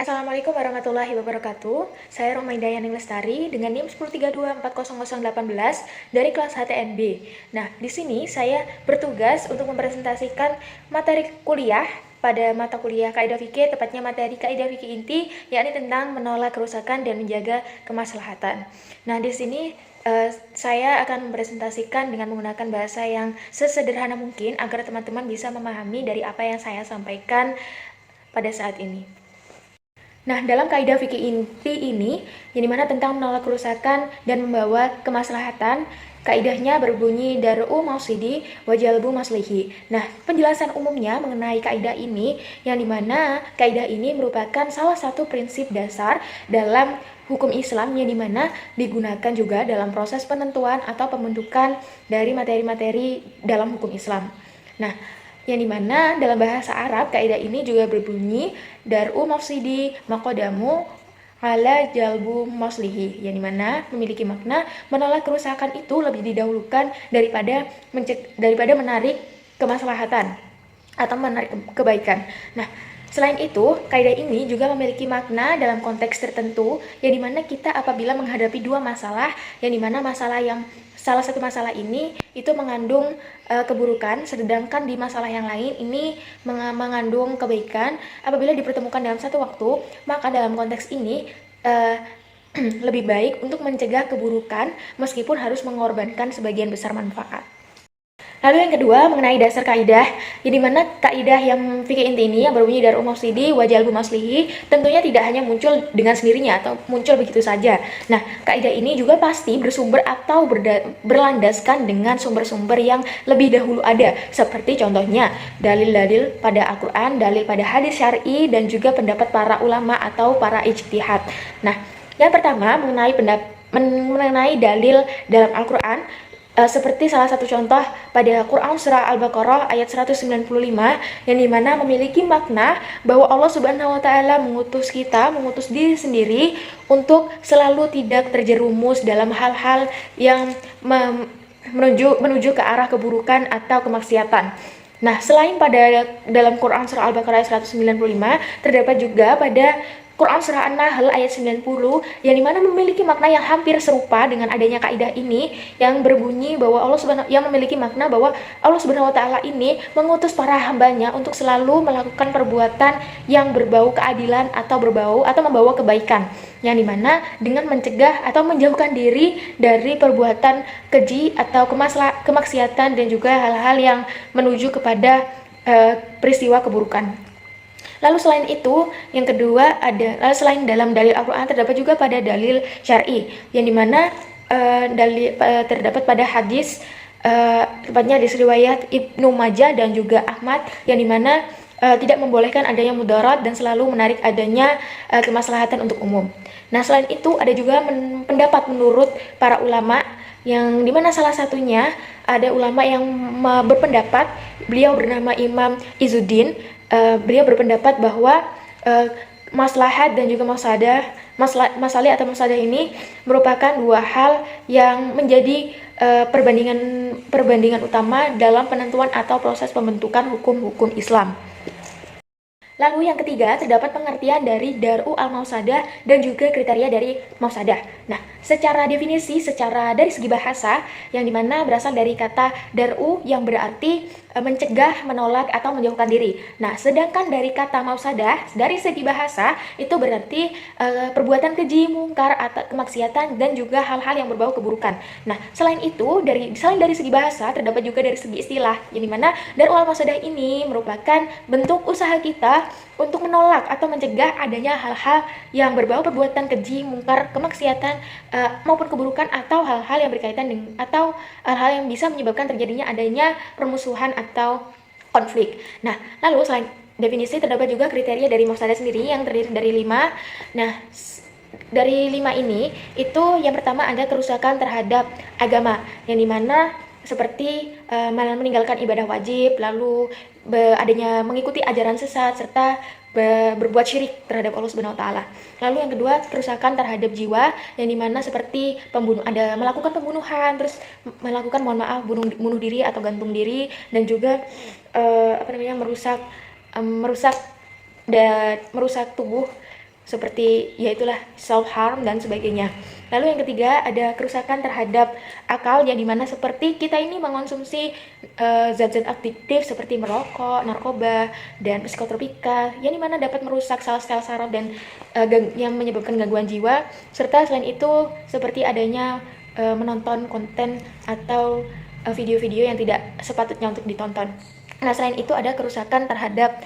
Assalamualaikum warahmatullahi wabarakatuh. Saya Romaida Yaning Lestari dengan NIM 103240018 dari kelas HTNB. Nah, di sini saya bertugas untuk mempresentasikan materi kuliah pada mata kuliah Kaidah Fikih, tepatnya materi Kaidah Fikih Inti, yakni tentang menolak kerusakan dan menjaga kemaslahatan. Nah, di sini saya akan mempresentasikan dengan menggunakan bahasa yang sesederhana mungkin agar teman-teman bisa memahami dari apa yang saya sampaikan pada saat ini. Nah, dalam kaidah fikih inti ini, yang dimana tentang menolak kerusakan dan membawa kemaslahatan, kaidahnya berbunyi dar'u mafsidi wa jalbu maslihi. Nah, penjelasan umumnya mengenai kaidah ini, yang dimana kaidah ini merupakan salah satu prinsip dasar dalam hukum Islam yang dimana digunakan juga dalam proses penentuan atau pembentukan dari materi-materi dalam hukum Islam. Nah, yang dimana dalam bahasa Arab kaidah ini juga berbunyi dar'u mafsidi maqadamu ala jalbu maslihi, yang dimana memiliki makna menolak kerusakan itu lebih didahulukan daripada menarik kemaslahatan atau menarik kebaikan. Nah, selain itu, kaidah ini juga memiliki makna dalam konteks tertentu, yang dimana kita apabila menghadapi dua masalah, yang dimana salah satu masalah ini itu mengandung keburukan, sedangkan di masalah yang lain ini mengandung kebaikan. Apabila dipertemukan dalam satu waktu, maka dalam konteks ini lebih baik untuk mencegah keburukan meskipun harus mengorbankan sebagian besar manfaat. Lalu yang kedua mengenai dasar kaidah, yang dimana kaidah yang fikih inti ini yang berbunyi dar'u mafsidi wa jalbu maslihi tentunya tidak hanya muncul dengan sendirinya atau muncul begitu saja. Nah, kaidah ini juga pasti bersumber atau berlandaskan dengan sumber-sumber yang lebih dahulu ada, seperti contohnya dalil-dalil pada Al-Quran, dalil pada hadis syar'i, dan juga pendapat para ulama atau para ijtihad. Nah, yang pertama mengenai dalil dalam Al-Quran, seperti salah satu contoh pada Quran surah Al-Baqarah ayat 195, yang dimana memiliki makna bahwa Allah Subhanahu wa taala mengutus diri sendiri untuk selalu tidak terjerumus dalam hal-hal yang menuju ke arah keburukan atau kemaksiatan. Nah, selain pada dalam Quran surah Al-Baqarah ayat 195, terdapat juga pada Quran surah An-Nahl ayat 90, yang dimana memiliki makna yang hampir serupa dengan adanya kaidah ini, yang berbunyi bahwa yang memiliki makna bahwa Allah Subhanahu wa taala ini mengutus para hambanya untuk selalu melakukan perbuatan yang berbau keadilan atau membawa kebaikan, yang dimana dengan mencegah atau menjauhkan diri dari perbuatan keji atau kemaksiatan dan juga hal-hal yang menuju kepada peristiwa keburukan. Lalu selain itu, yang kedua selain dalam dalil Al-Quran, terdapat juga pada dalil syar'i, yang dimana terdapat pada hadis, tepatnya hadis riwayat Ibnu Majah dan juga Ahmad, yang dimana tidak membolehkan adanya mudarat dan selalu menarik adanya kemaslahatan untuk umum. Nah, selain itu ada juga pendapat menurut para ulama, yang dimana salah satunya ada ulama yang berpendapat, beliau bernama Imam Izzuddin. Beliau berpendapat bahwa maslahat dan juga masalih atau masalah ini merupakan dua hal yang menjadi perbandingan utama dalam penentuan atau proses pembentukan hukum-hukum Islam. Lalu yang ketiga, terdapat pengertian dari dar'u al-mafsadah dan juga kriteria dari mafsadah. Nah, secara definisi, dari segi bahasa, yang dimana berasal dari kata dar'u yang berarti mencegah, menolak, atau menjauhkan diri. Nah, sedangkan dari kata mafsadah, dari segi bahasa, itu berarti perbuatan keji, mungkar, atau kemaksiatan, dan juga hal-hal yang berbau keburukan. Nah, selain dari segi bahasa, terdapat juga dari segi istilah, yang dimana dar'u al-mafsadah ini merupakan bentuk usaha kita untuk menolak atau mencegah adanya hal-hal yang berbau perbuatan keji, mungkar, kemaksiatan, maupun keburukan, atau hal-hal yang berkaitan dengan atau hal-hal yang bisa menyebabkan terjadinya adanya permusuhan atau konflik. Nah, lalu selain definisi, terdapat juga kriteria dari mafsadah sendiri yang terdiri dari 5. Nah, dari 5 ini, itu yang pertama ada kerusakan terhadap agama, yang dimana seperti meninggalkan ibadah wajib, lalu adanya mengikuti ajaran sesat, serta berbuat syirik terhadap Allah Subhanahu wa taala. Lalu yang kedua, kerusakan terhadap jiwa, yang dimana seperti melakukan pembunuhan, terus melakukan bunuh diri atau gantung diri, dan juga merusak tubuh seperti yaitulah self harm dan sebagainya. Lalu yang ketiga ada kerusakan terhadap akal, yang dimana seperti kita ini mengonsumsi zat-zat adiktif seperti merokok, narkoba, dan psikotropika, yang dimana dapat merusak sel-sel saraf dan yang menyebabkan gangguan jiwa. Serta selain itu seperti adanya menonton konten atau video-video yang tidak sepatutnya untuk ditonton. Nah, selain itu ada kerusakan terhadap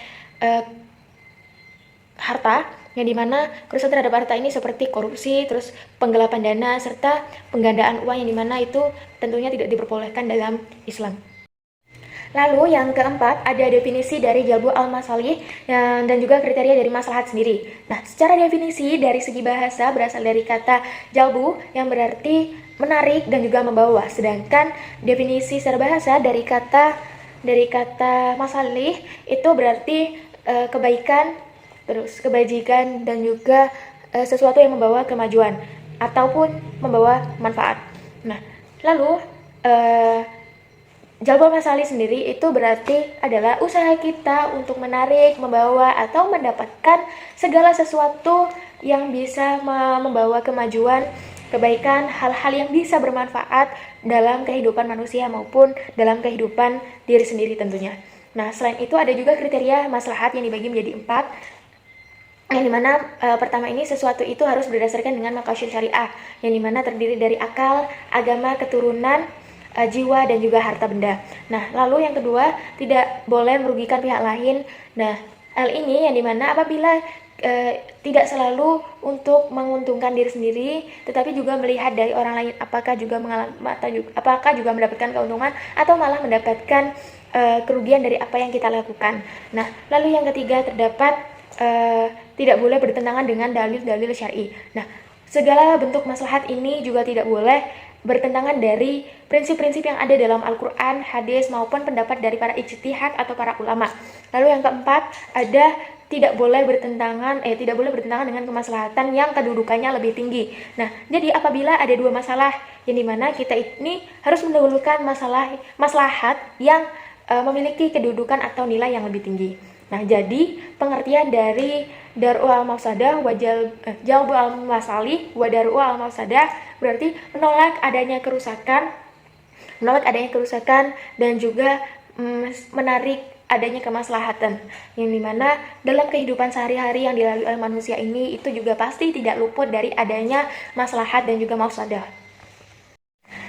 harta, yang dimana kerusakan terhadap harta ini seperti korupsi, terus penggelapan dana, serta penggandaan uang, yang dimana itu tentunya tidak diperbolehkan dalam Islam. Lalu yang keempat ada definisi dari jalbu al-masalih dan juga kriteria dari maslahat sendiri. Nah, secara definisi dari segi bahasa berasal dari kata jalbu yang berarti menarik dan juga membawa. Sedangkan definisi secara bahasa dari kata masalih itu berarti kebaikan, terus kebajikan, dan juga sesuatu yang membawa kemajuan ataupun membawa manfaat. Nah, lalu jalbul masalih sendiri itu berarti adalah usaha kita untuk menarik, membawa, atau mendapatkan segala sesuatu yang bisa membawa kemajuan, kebaikan, hal-hal yang bisa bermanfaat dalam kehidupan manusia maupun dalam kehidupan diri sendiri tentunya. Nah, selain itu ada juga kriteria maslahat yang dibagi menjadi 4, yang dimana pertama ini sesuatu itu harus berdasarkan dengan maqasid syariah, yang dimana terdiri dari akal, agama, keturunan, jiwa, dan juga harta benda. Nah, lalu yang kedua, tidak boleh merugikan pihak lain. Nah, hal ini yang dimana apabila tidak selalu untuk menguntungkan diri sendiri, tetapi juga melihat dari orang lain apakah juga mendapatkan keuntungan atau malah mendapatkan kerugian dari apa yang kita lakukan. Nah, lalu yang ketiga terdapat tidak boleh bertentangan dengan dalil-dalil syar'i. Nah, segala bentuk maslahat ini juga tidak boleh bertentangan dari prinsip-prinsip yang ada dalam Al-Quran, hadis, maupun pendapat dari para ijtihad atau para ulama. Lalu yang keempat, tidak boleh bertentangan dengan kemaslahatan yang kedudukannya lebih tinggi. Nah, jadi apabila ada dua masalah, yang dimana kita ini harus mendahulukan maslahat yang memiliki kedudukan atau nilai yang lebih tinggi. Nah, jadi pengertian dari dar'u al-mafsadah wa jalbu al-masalih wa dar'u al-mafsadah berarti menolak adanya kerusakan dan juga menarik adanya kemaslahatan, yang dimana dalam kehidupan sehari-hari yang dilalui oleh manusia ini itu juga pasti tidak luput dari adanya maslahat dan juga mafsadah.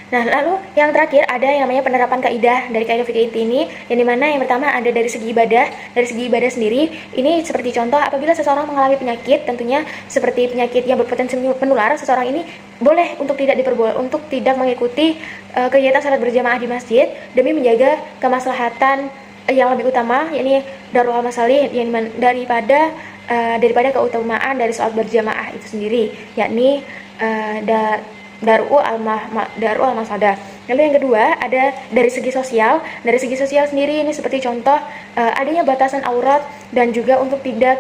Nah, lalu yang terakhir ada yang namanya penerapan kaidah dari kaidah fikih ini, yang dimana yang pertama ada dari segi ibadah. Dari segi ibadah sendiri, ini seperti contoh apabila seseorang mengalami penyakit, tentunya seperti penyakit yang berpotensi menular, seseorang ini boleh untuk tidak mengikuti kegiatan salat berjamaah di masjid demi menjaga kemaslahatan yang lebih utama, yakni darul masalih, yang daripada keutamaan dari salat berjamaah itu sendiri, yakni Dar'u al-masadah. Lalu yang kedua ada dari segi sosial. Dari segi sosial sendiri ini seperti contoh adanya batasan aurat dan juga untuk tidak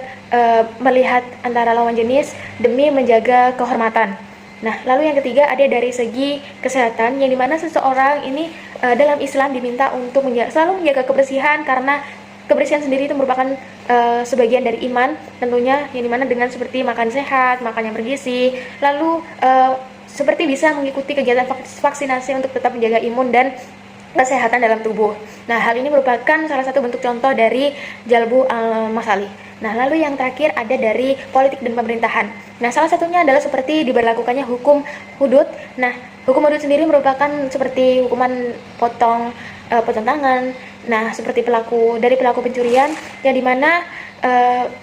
melihat antara lawan jenis demi menjaga kehormatan. Nah, lalu yang ketiga ada dari segi kesehatan, yang dimana seseorang ini dalam Islam diminta untuk selalu menjaga kebersihan, karena kebersihan sendiri itu merupakan sebagian dari iman tentunya, yang dimana dengan seperti makan sehat, makan yang bergizi, lalu seperti bisa mengikuti kegiatan vaksinasi untuk tetap menjaga imun dan kesehatan dalam tubuh. Nah, hal ini merupakan salah satu bentuk contoh dari jalbu al-masalih. Nah, lalu yang terakhir ada dari politik dan pemerintahan. Nah, salah satunya adalah seperti diberlakukannya hukum hudud. Nah, hukum hudud sendiri merupakan seperti hukuman potong tangan. Nah, seperti pelaku pencurian, yang dimana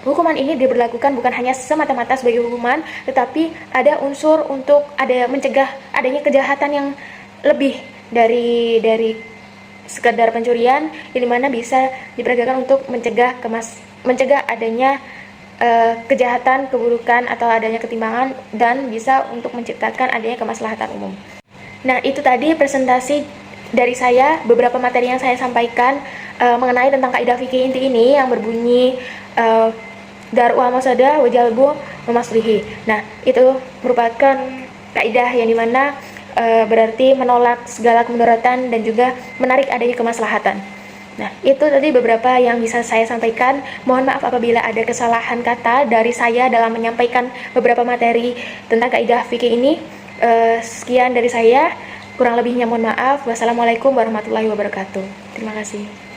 hukuman ini diberlakukan bukan hanya semata-mata sebagai hukuman, tetapi ada unsur untuk mencegah adanya kejahatan yang lebih dari sekedar pencurian, yang dimana bisa diperagakan untuk mencegah adanya kejahatan, keburukan, atau adanya ketimpangan, dan bisa untuk menciptakan adanya kemaslahatan umum. Nah, itu tadi presentasi dari saya, beberapa materi yang saya sampaikan mengenai tentang kaidah fikih inti ini yang berbunyi dar'u al-mafsadah wa jalbu al-maslihi. Nah, itu merupakan kaidah yang dimana berarti menolak segala kemudaratan dan juga menarik adanya kemaslahatan. Nah, itu tadi beberapa yang bisa saya sampaikan. Mohon maaf apabila ada kesalahan kata dari saya dalam menyampaikan beberapa materi tentang kaidah fikih ini. Sekian dari saya, kurang lebihnya mohon maaf. Wassalamualaikum warahmatullahi wabarakatuh. Terima kasih.